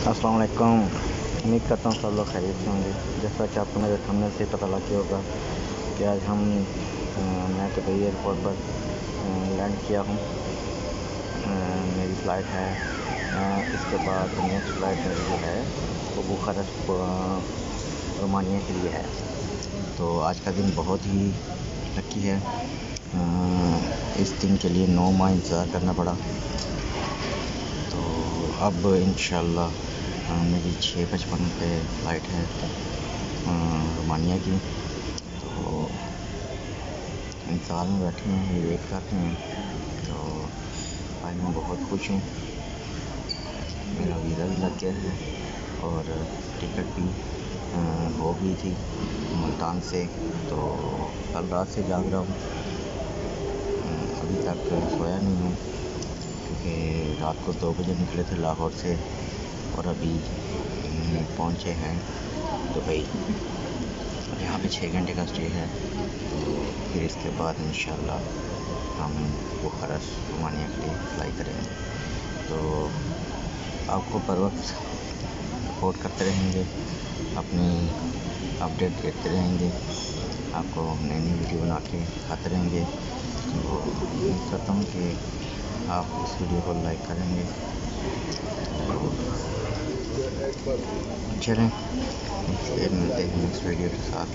अस्सलाम वालेकुम। उम्मीद करता हूँ सब लोग खैरियत से होंगे। जैसा कि आपको मेरे थंबनेल से पता लग गया होगा कि आज मैं दुबई एयरपोर्ट पर लैंड किया हूँ। मेरी फ़्लाइट है, इसके बाद नेक्स्ट फ़्लाइट मेरी जो है वो बुखारेस्ट रोमानिया के लिए है। तो आज का दिन बहुत ही लकी है। इस दिन के लिए 9 माह इंतज़ार करना पड़ा। तो अब इंशाल्लाह मेरी 6:55 पे फ़्लाइट है रोमानिया की। तो इंतज़ार में बैठे हैं, वेट कर रहे हैं। तो आज मैं बहुत खुश हूँ। मेरा वीज़ा भी लग गया है और टिकट भी हो गई थी मुल्तान से। तो कल रात से जाग रहा हूँ, अभी तक सोया नहीं हूँ क्योंकि रात को 2 बजे निकले थे लाहौर से और अभी पहुँचे हैं दुबई। यहाँ पे 6 घंटे का स्टे है। तो फिर इसके बाद इंशाल्लाह हम बुखारेस्ट रोमानिया के लिए फ्लाई करेंगे। तो आपको बर वक्त सपोर्ट करते रहेंगे, अपनी अपडेट देते रहेंगे, आपको नई नई वीडियो बना के दिखाते रहेंगे। तो उम्मीद करता हूँ कि आप इस वीडियो को लाइक करेंगे। चलें, फिर मिलते हैं नेक्स्ट वीडियो के साथ।